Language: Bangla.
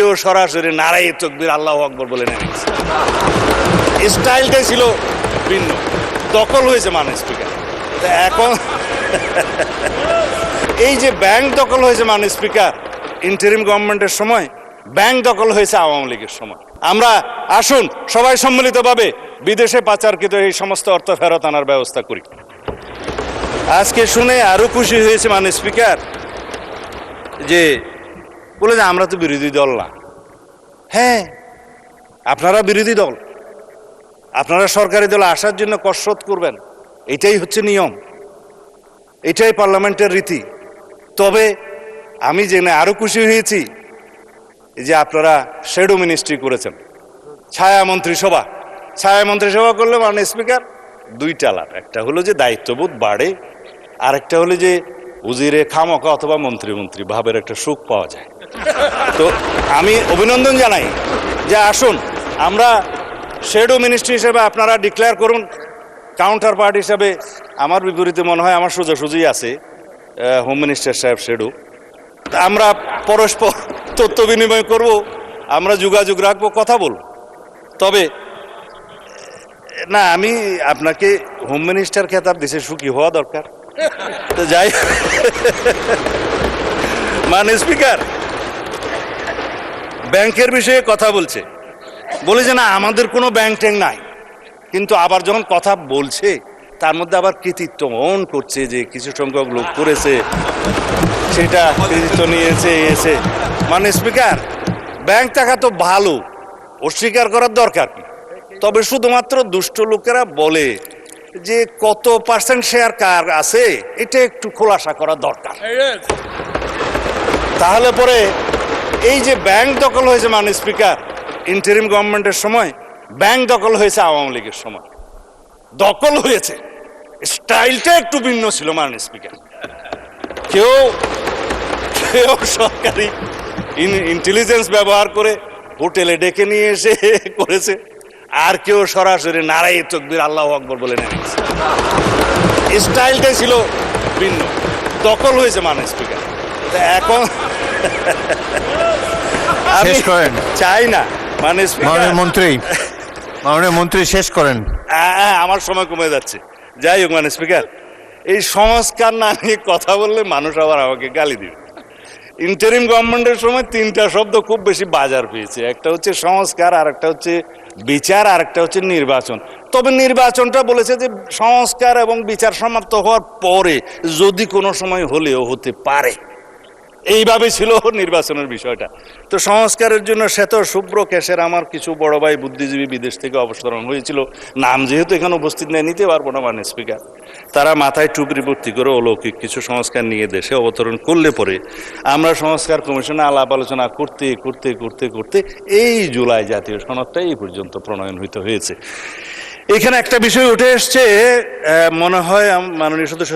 কেউ সরাসরি নারায়ে তাকবীর আল্লাহু আকবার বলে নেমে গেছে। স্টাইলটাই ছিল ভিন্ন। দখল হয়েছে মাননীয় স্পিকার। এখন এই যে ব্যাংক দখল হয়েছে মাননীয় স্পিকার, ইন্টারিম গভর্নমেন্টের সময় ব্যাংক দখল হয়েছে আওয়ামী লীগের সময়। আমরা আসুন সবাই সম্মিলিতভাবে বিদেশে পাচারকৃত এই সমস্ত অর্থ ফেরত আনার ব্যবস্থা করি। আজকে শুনে আরো খুশি হয়েছে মাননীয় স্পিকার যে বলে যে আমরা তো বিরোধী দল না। হ্যাঁ, আপনারা বিরোধী দল, আপনারা সরকারি দলে আসার জন্য কসরত করবেন, এটাই হচ্ছে নিয়ম, এটাই পার্লামেন্টের রীতি। তবে আমি জেনে আরো খুশি হয়েছি যে আপনারা শ্যাডো মিনিস্ট্রি করেছেন, ছায়া মন্ত্রিসভা। ছায়া মন্ত্রিসভা করলে মাননীয় স্পিকার দুইটা লাভ, একটা হলো যে দায়িত্ববোধ বাড়ে, আরেকটা হলো যে উজিরে খামকা অথবা মন্ত্রী ভাবের একটা সুখ পাওয়া যায়। তো আমি অভিনন্দন জানাই যে আসুন আমরা শ্যাডো মিনিস্ট্রি হিসেবে আপনারা ডিক্লেয়ার করুন, কাউন্টার পার্ট হিসাবে আমার বিপরীতে মনে হয় আমার সোজাসুজি আছে হোম মিনিস্টার সাহেব শ্যাডো। আমরা পরস্পর তথ্য বিনিময় করব, আমরা যোগাযোগ রাখবো, কথা বলবো। তবে না, আমি আপনাকে হোম মিনিস্টার খেতাব দেশে সুখী হওয়া দরকার। তো যাই, মাননীয় স্পিকার ব্যাংকের বিষয়ে কথা বলে যে না আমাদের কোনো ব্যাংক ট্যাঙ্ক নাই, কিন্তু আবার যখন কথা বলছে তার মধ্যে আবার কৃতিত্ব অন করছে যে কিছু সংখ্যক লোক করেছে, সেটা কৃতিত্ব নিয়েছে এসে। মাননীয় স্পিকার ব্যাংক টাকা তো ভালো, অস্বীকার করার দরকার কি, তবে শুধুমাত্র দুষ্ট লোকেরা বলে যে কত পার্সেন্ট শেয়ার কার আছে এটা একটু খোলাসা করা দরকার। তাহলে পরে এই যে ব্যাংক দখল হয়েছে মাননীয় স্পিকার, ইন্টারিম গভর্নমেন্টের সময় ব্যাংক দখল হয়েছে আওয়ামী লীগের সময়। দখল হয়েছে, স্টাইলটা একটু ভিন্ন ছিল মাননীয় স্পিকার। কেউ সরকারি ইন্টেলিজেন্স ব্যবহার করে হোটেলে ডেকে নিয়ে এসে করেছে, আর কেউ সরাসরি নারায়ে তাকবীর আল্লাহু আকবার বলে নেমে গেছে। স্টাইলটাই ছিল ভিন্ন। দখল হয়েছে মাননীয় স্পিকার। এখন আমি চাই না মাননীয় মন্ত্রী শেষ করেন। আমার সময় কমে যাচ্ছে। যাই হোক মাননীয় স্পিকার, এই সংস্কার না নিয়ে কথা বললে মানুষ আবার আমাকে গালি দিবে। ইন্টারিম গভর্নমেন্টের সময় তিনটা শব্দ খুব বেশি বাজার পেয়েছে, একটা হচ্ছে সংস্কার, আর একটা হচ্ছে বিচার, আর একটা হচ্ছে নির্বাচন। তবে নির্বাচনটা বলেছে যে সংস্কার এবং বিচার সমাপ্ত হওয়ার পরে যদি কোনো সময় হলেও হতে পারে, এইভাবে ছিল নির্বাচনের বিষয়টা। তো সংস্কারের জন্য শ্বেত শুভ্র কেশের আমার কিছু বড় ভাই বুদ্ধিজীবী বিদেশ থেকে অবতরণ হয়েছিল, নাম যেহেতু এখানে উপস্থিত নেই নিতে পারবো না মাননীয় স্পিকার। তারা মাথায় টুপি ভর্তি করে অলৌকিক কিছু সংস্কার নিয়ে দেশে অবতরণ করলে পরে আমরা সংস্কার কমিশনে আলাপ আলোচনা করতে করতে করতে করতে এই জুলাই জাতীয় সনদটা এই পর্যন্ত প্রণয়ন হয়েছে। এখানে একটা বিষয় উঠে এসছে, মনে হয় মাননীয় সদস্য